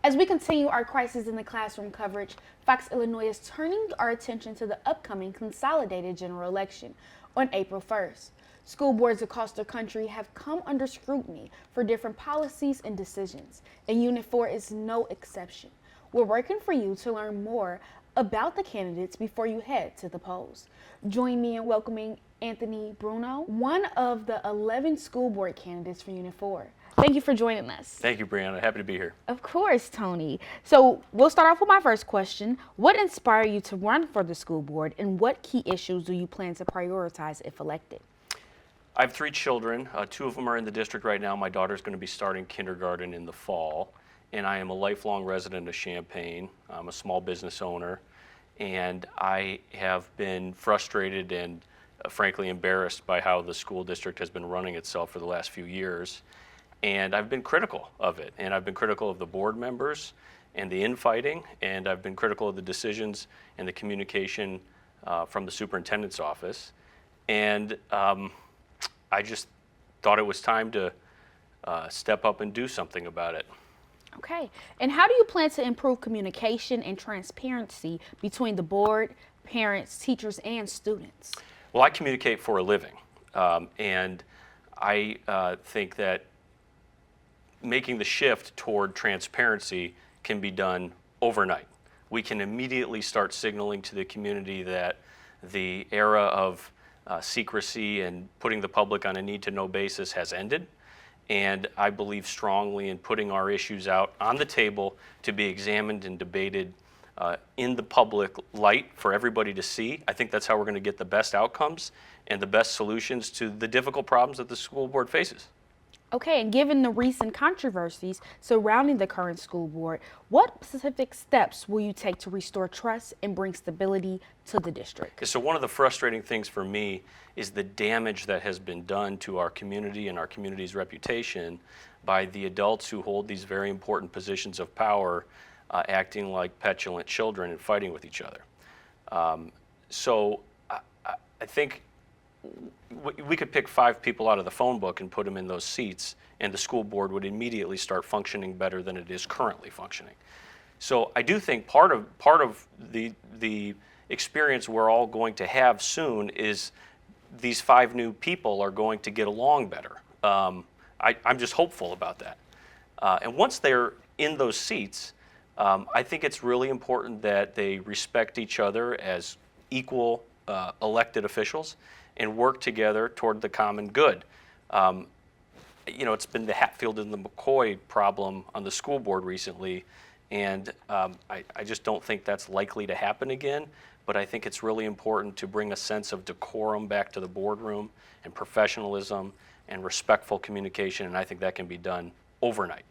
As we continue our Crisis in the Classroom coverage, Fox Illinois is turning our attention to the upcoming consolidated general election on April 1st. School boards across the country have come under scrutiny for different policies and decisions, and Unit 4 is no exception. We're working for you to learn more about the candidates before you head to the polls. Join me in welcoming Anthony Bruno, one of the 11 school board candidates for Unit 4. Thank you for joining us. Thank you, Brianna. Happy to be here. Of course, Tony. So we'll start off with my first question. What inspired you to run for the school board, and what key issues do you plan to prioritize if elected? I have 3 children. 2 of them are in the district right now. My daughter's going to be starting kindergarten in the fall, and I am a lifelong resident of Champaign. I'm a small business owner, and I have been frustrated and frankly embarrassed by how the school district has been running itself for the last few years. And I've been critical of it, and I've been critical of the board members and the infighting, and I've been critical of the decisions and the communication from the superintendent's office. And I just thought it was time to step up and do something about it. Okay. And how do you plan to improve communication and transparency between the board, parents, teachers, and students? Well, I communicate for a living, and I think that making the shift toward transparency can be done overnight. We can immediately start signaling to the community that the era of secrecy and putting the public on a need-to-know basis has ended. And I believe strongly in putting our issues out on the table to be examined and debated in the public light for everybody to see. I think that's how we're going to get the best outcomes and the best solutions to the difficult problems that the school board faces. Okay, and given the recent controversies surrounding the current school board, what specific steps will you take to restore trust and bring stability to the district? So one of the frustrating things for me is the damage that has been done to our community and our community's reputation by the adults who hold these very important positions of power acting like petulant children and fighting with each other. So I think we could pick 5 people out of the phone book and put them in those seats, and the school board would immediately start functioning better than it is currently functioning. So I do think part of the experience we're all going to have soon is these 5 new people are going to get along better. I'm just hopeful about that. And once they're in those seats, I think it's really important that they respect each other as equal elected officials and work together toward the common good. It's been the Hatfield and the McCoy problem on the school board recently, and I just don't think that's likely to happen again, but I think it's really important to bring a sense of decorum back to the boardroom and professionalism and respectful communication, and I think that can be done overnight.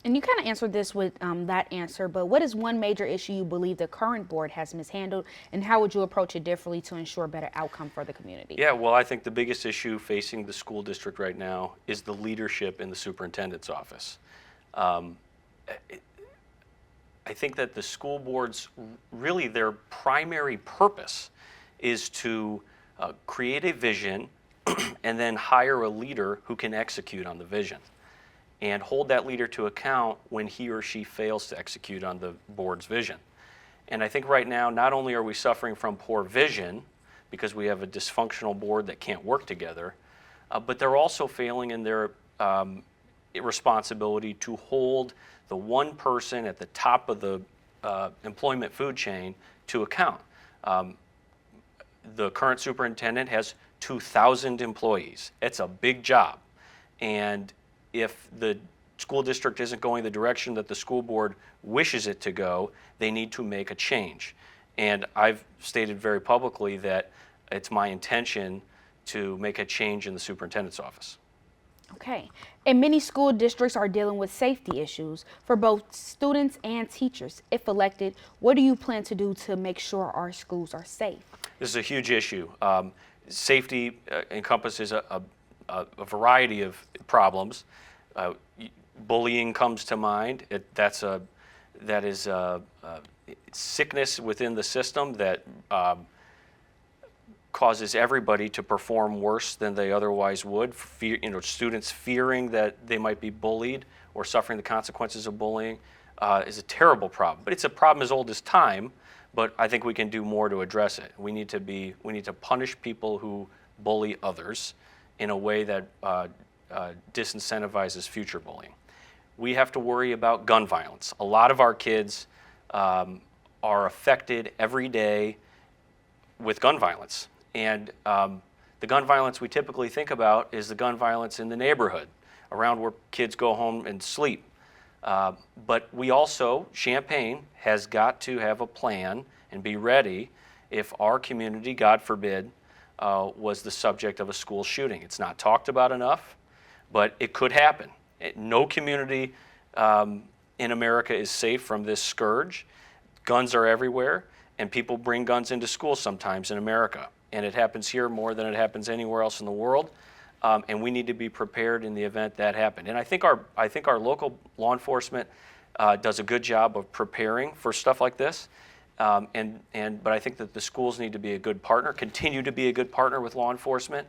And you kind of answered this with that answer, but what is one major issue you believe the current board has mishandled, and how would you approach it differently to ensure a better outcome for the community? Yeah, well, I think the biggest issue facing the school district right now is the leadership in the superintendent's office. I think that the school boards, really their primary purpose is to create a vision and then hire a leader who can execute on the vision, and hold that leader to account when he or she fails to execute on the board's vision. And I think right now, not only are we suffering from poor vision, because we have a dysfunctional board that can't work together, but they're also failing in their responsibility to hold the one person at the top of the employment food chain to account. The current superintendent has 2,000 employees. It's a big job. And if the school district isn't going the direction that the school board wishes it to go, they need to make a change. And I've stated very publicly that it's my intention to make a change in the superintendent's office. Okay. And many school districts are dealing with safety issues for both students and teachers. If elected, what do you plan to do to make sure our schools are safe? This is a huge issue. Safety encompasses a variety of problems. Bullying comes to mind. That is sickness within the system that causes everybody to perform worse than they otherwise would. Students fearing that they might be bullied or suffering the consequences of bullying. is a terrible problem. But it's a problem as old as time, but I think we can do more to address it. We need to punish people who bully others in a way that disincentivizes future bullying. We have to worry about gun violence. A lot of our kids are affected every day with gun violence. And the gun violence we typically think about is the gun violence in the neighborhood, around where kids go home and sleep. But we also, Champaign has got to have a plan and be ready if our community, God forbid, was the subject of a school shooting. It's not talked about enough, but it could happen. No community in America is safe from this scourge. Guns are everywhere, and people bring guns into school sometimes in America. And it happens here more than it happens anywhere else in the world. And we need to be prepared in the event that happened. And I think our local law enforcement does a good job of preparing for stuff like this. But I think that the schools need to be a good partner, continue to be a good partner with law enforcement.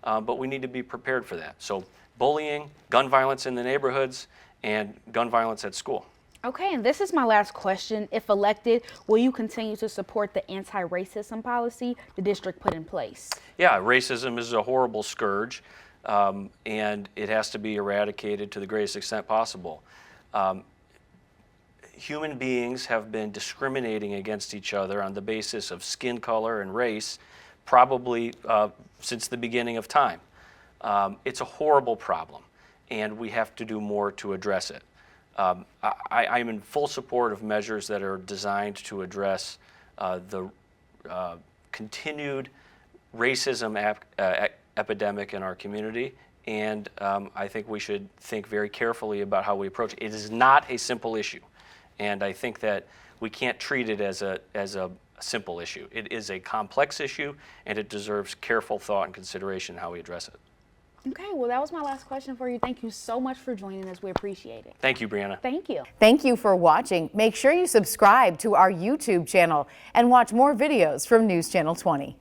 But we need to be prepared for that. So bullying, gun violence in the neighborhoods, and gun violence at school. Okay, and this is my last question. If elected, will you continue to support the anti-racism policy the district put in place? Yeah, racism is a horrible scourge, and it has to be eradicated to the greatest extent possible. Human beings have been discriminating against each other on the basis of skin color and race probably since the beginning of time. It's a horrible problem, and we have to do more to address it. I'm in full support of measures that are designed to address the continued racism epidemic in our community, and I think we should think very carefully about how we approach it. It is not a simple issue, and I think that we can't treat it as a simple issue. It is a complex issue, and it deserves careful thought and consideration in how we address it. Okay, well, that was my last question for you. Thank you so much for joining us. We appreciate it. Thank you, Brianna. Thank you. Thank you for watching. Make sure you subscribe to our YouTube channel and watch more videos from News Channel 20.